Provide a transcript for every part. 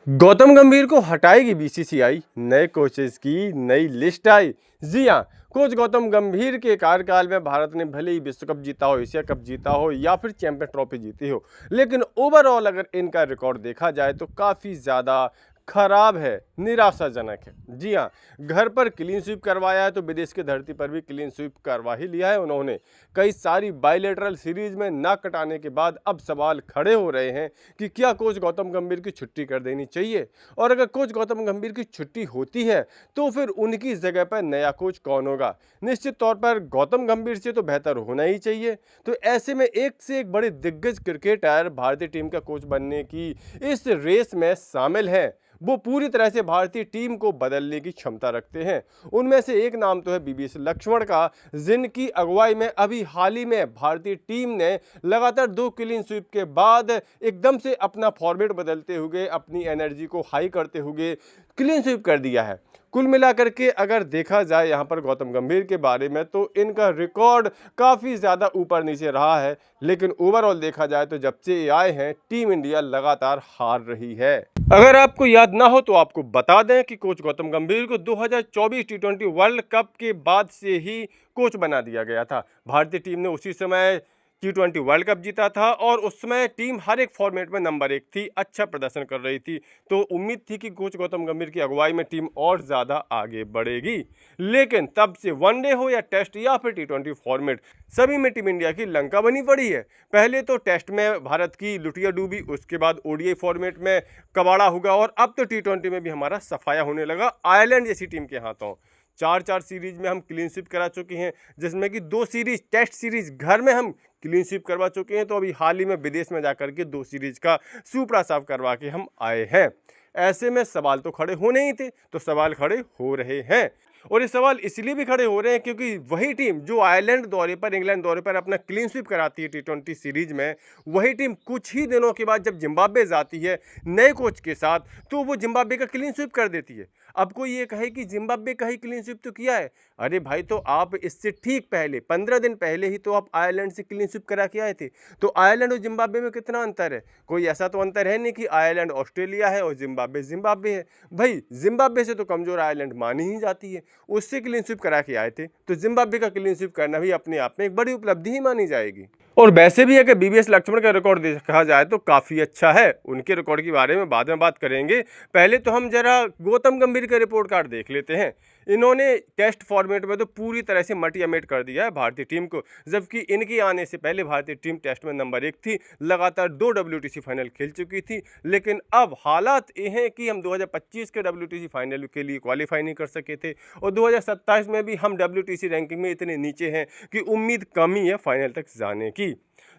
गौतम गंभीर को हटाएगी बीसीसीआई, नए कोचेस की नई लिस्ट आई। जी हाँ, कोच गौतम गंभीर के कार्यकाल में भारत ने भले ही विश्व कप जीता हो, एशिया कप जीता हो या फिर चैंपियन ट्रॉफी जीती हो, लेकिन ओवरऑल अगर इनका रिकॉर्ड देखा जाए तो काफ़ी ज़्यादा खराब है, निराशाजनक है। जी हाँ, घर पर क्लीन स्वीप करवाया है तो विदेश की धरती पर भी क्लीन स्वीप करवा ही लिया है उन्होंने। कई सारी बायलैटरल सीरीज में नाक कटाने के बाद अब सवाल खड़े हो रहे हैं कि क्या कोच गौतम गंभीर की छुट्टी कर देनी चाहिए, और अगर कोच गौतम गंभीर की छुट्टी होती है तो फिर उनकी जगह पर नया कोच कौन होगा। निश्चित तौर पर गौतम गंभीर से तो बेहतर होना ही चाहिए। तो ऐसे में एक से एक बड़े दिग्गज क्रिकेटर भारतीय टीम का कोच बनने की इस रेस में शामिल हैं। वो पूरी तरह से भारतीय टीम को बदलने की क्षमता रखते हैं। उनमें से एक नाम तो है वीवीएस लक्ष्मण का, जिनकी अगुवाई में अभी हाल ही में भारतीय टीम ने लगातार 2 क्लीन स्वीप के बाद एकदम से अपना फॉर्मेट बदलते हुए, अपनी एनर्जी को हाई करते हुए क्लीन स्वीप कर दिया है। कुल मिलाकर के अगर देखा जाए यहाँ पर गौतम गंभीर के बारे में तो इनका रिकॉर्ड काफ़ी ज़्यादा ऊपर नीचे रहा है, लेकिन ओवरऑल देखा जाए तो जब से ये आए हैं टीम इंडिया लगातार हार रही है। अगर आपको याद ना हो तो आपको बता दें कि कोच गौतम गंभीर को 2024 टी20 वर्ल्ड कप के बाद से ही कोच बना दिया गया था। भारतीय टीम ने उसी समय टी20 वर्ल्ड कप जीता था और उस समय टीम हर एक फॉर्मेट में नंबर 1 थी, अच्छा प्रदर्शन कर रही थी। तो उम्मीद थी कि कोच गौतम गंभीर की अगुवाई में टीम और ज़्यादा आगे बढ़ेगी, लेकिन तब से वनडे हो या टेस्ट या फिर टी20 फॉर्मेट, सभी में टीम इंडिया की लंका बनी पड़ी है। पहले तो टेस्ट में भारत की लुटिया डूबी, उसके बाद ओडीआई फॉर्मेट में कबाड़ा होगा और अब तो टी20 में भी हमारा सफाया होने लगा आयरलैंड जैसी टीम के हाथों। 4-4 सीरीज में हम क्लीन स्वीप करा चुके हैं, जिसमें कि 2 सीरीज टेस्ट सीरीज घर में हम क्लीन स्वीप करवा चुके हैं। तो अभी हाल ही में विदेश में जाकर के 2 सीरीज का सुपड़ा साफ करवा के हम आए हैं। ऐसे में सवाल तो खड़े होने ही थे, तो सवाल खड़े हो रहे हैं। और ये सवाल इसलिए भी खड़े हो रहे हैं क्योंकि वही टीम जो आयरलैंड दौरे पर, इंग्लैंड दौरे पर अपना क्लीन स्वीप कराती है टी20 सीरीज में, वही टीम कुछ ही दिनों के बाद जब जिम्बाब्वे जाती है नए कोच के साथ, तो वो जिम्बाब्वे का क्लीन स्वीप कर देती है। अब कोई ये कहे कि जिम्बाब्वे का ही क्लीन स्वीप तो किया है, अरे भाई तो आप इससे ठीक पहले 15 दिन पहले ही तो आप आयरलैंड से क्लीन स्वीप करा के आए थे। तो आयरलैंड और जिम्बाब्वे में कितना अंतर है? कोई ऐसा तो अंतर है नहीं कि आयरलैंड ऑस्ट्रेलिया है और जिम्बाब्वे जिम्बाब्वे है। भाई जिम्बाब्वे से तो कमजोर आयरलैंड मानी ही जाती है, उससे क्लीन स्वीप करा के आए थे, तो जिम्बाब्वे का क्लीन स्वीप करना भी अपने आप में एक बड़ी उपलब्धि ही मानी जाएगी। और वैसे भी अगर वीवीएस लक्ष्मण का रिकॉर्ड देखा जाए तो काफ़ी अच्छा है। उनके रिकॉर्ड के बारे में बाद में बात करेंगे, पहले तो हम जरा गौतम गंभीर का रिपोर्ट कार्ड देख लेते हैं। इन्होंने टेस्ट फॉर्मेट में तो पूरी तरह से मटी अमेट कर दिया है भारतीय टीम को, जबकि इनके आने से पहले भारतीय टीम टेस्ट में नंबर 1 थी, लगातार 2 WTC फाइनल खेल चुकी थी। लेकिन अब हालात ये हैं कि हम 2025 के WTC फाइनल के लिए क्वालिफाई नहीं कर सके थे और 2027 में भी हम WTC रैंकिंग में इतने नीचे हैं कि उम्मीद कम ही है फाइनल तक जाने की।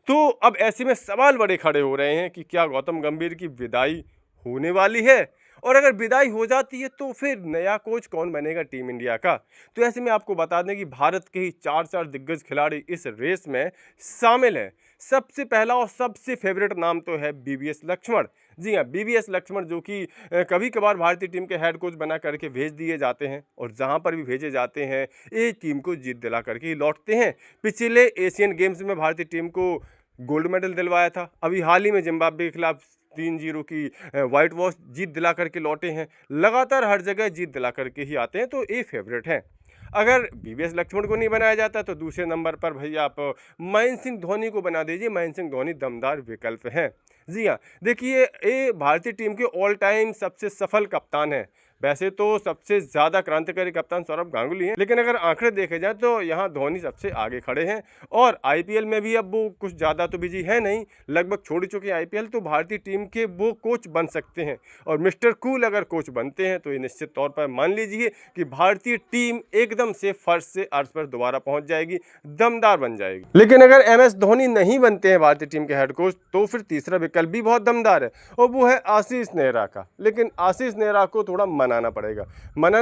तो अब ऐसे में सवाल बड़े खड़े हो रहे हैं कि क्या गौतम गंभीर की विदाई होने वाली है, और अगर विदाई हो जाती है तो फिर नया कोच कौन बनेगा टीम इंडिया का। तो ऐसे में आपको बता दें कि भारत के ही 4 दिग्गज खिलाड़ी इस रेस में शामिल हैं। सबसे पहला और सबसे फेवरेट नाम तो है वीवीएस लक्ष्मण। जी हाँ, वीवीएस लक्ष्मण जो कि कभी कभार भारतीय टीम के हेड कोच बना करके भेज दिए जाते हैं और जहां पर भी भेजे जाते हैं एक टीम को जीत दिला करके ही लौटते हैं। पिछले एशियन गेम्स में भारतीय टीम को गोल्ड मेडल दिलवाया था, अभी हाल ही में जिम्बाब्वे के खिलाफ 3-0 की वाइट वॉश जीत दिला करके लौटे हैं। लगातार हर जगह जीत दिला करके ही आते हैं, तो ये फेवरेट हैं। अगर वीवीएस लक्ष्मण को नहीं बनाया जाता तो दूसरे नंबर पर भैया आप महेंद्र सिंह धोनी को बना दीजिए। महेंद्र सिंह धोनी दमदार विकल्प हैं। जी हाँ, देखिए ये भारतीय टीम के ऑल टाइम सबसे सफल कप्तान हैं। वैसे तो सबसे ज़्यादा क्रांतिकारी कप्तान सौरभ गांगुली हैं, लेकिन अगर आंकड़े देखे जाए तो यहाँ धोनी सबसे आगे खड़े हैं। और आईपीएल में भी अब वो कुछ ज़्यादा तो बिजी है नहीं, लगभग छोड़ चुके आईपीएल, तो भारतीय टीम के वो कोच बन सकते हैं। और मिस्टर कूल अगर कोच बनते हैं तो ये निश्चित तौर पर मान लीजिए कि भारतीय टीम एकदम से फर्श से अर्श पर दोबारा पहुँच जाएगी, दमदार बन जाएगी। लेकिन अगर MS धोनी नहीं बनते हैं भारतीय टीम के हेड कोच तो फिर तीसरा विकल्प भी बहुत दमदार है और वो है आशीष नेहरा का। लेकिन आशीष नेहरा को थोड़ा मनाना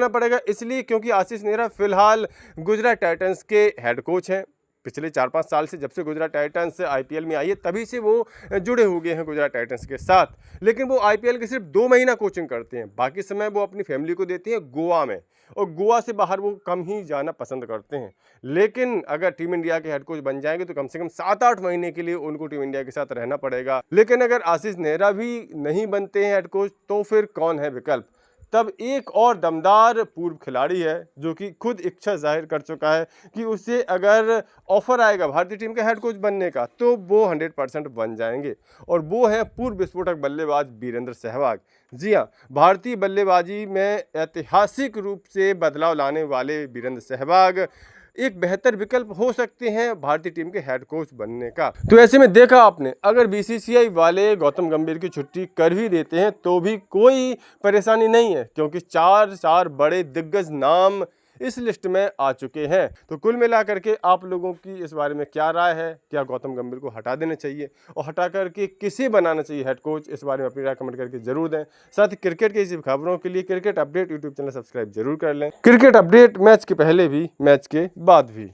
पड़ेगा इसलिए क्योंकि आशीष नेहरा फिलहाल गुजरात टाइटंस के हेड कोच हैं। पिछले 4-5 साल से, जब से गुजरात टाइटंस आईपीएल में आई है तभी से वो जुड़े हो गए हैं गुजरात टाइटंस के साथ। लेकिन वो आईपीएल की सिर्फ 2 महीना कोचिंग करते हैं, बाकी समय वो अपनी फैमिली को देते हैं गोवा में, और गोवा से बाहर वो कम ही जाना पसंद करते हैं। लेकिन अगर टीम इंडिया के हेड कोच बन जाएंगे तो कम से कम 7-8 महीने के लिए उनको टीम इंडिया के साथ रहना पड़ेगा। लेकिन अगर आशीष नेहरा भी नहीं बनते हैं हेड कोच तो फिर कौन है विकल्प? तब एक और दमदार पूर्व खिलाड़ी है जो कि खुद इच्छा जाहिर कर चुका है कि उसे अगर ऑफर आएगा भारतीय टीम के हेड कोच बनने का तो वो 100% बन जाएंगे, और वो है पूर्व विस्फोटक बल्लेबाज वीरेंद्र सहवाग। जी हाँ, भारतीय बल्लेबाजी में ऐतिहासिक रूप से बदलाव लाने वाले वीरेंद्र सहवाग एक बेहतर विकल्प हो सकते हैं भारतीय टीम के हेड कोच बनने का। तो ऐसे में देखा आपने, अगर बीसीसीआई वाले गौतम गंभीर की छुट्टी कर भी देते हैं तो भी कोई परेशानी नहीं है, क्योंकि 4 बड़े दिग्गज नाम इस लिस्ट में आ चुके हैं। तो कुल मिलाकर के आप लोगों की इस बारे में क्या राय है? क्या गौतम गंभीर को हटा देना चाहिए और हटा करके किसे बनाना चाहिए हेड कोच? इस बारे में अपनी राय कमेंट करके जरूर दें। साथ ही क्रिकेट की इसी खबरों के लिए cricket update YouTube channel subscribe जरूर कर लें। क्रिकेट अपडेट मैच के पहले भी, मैच के बाद भी।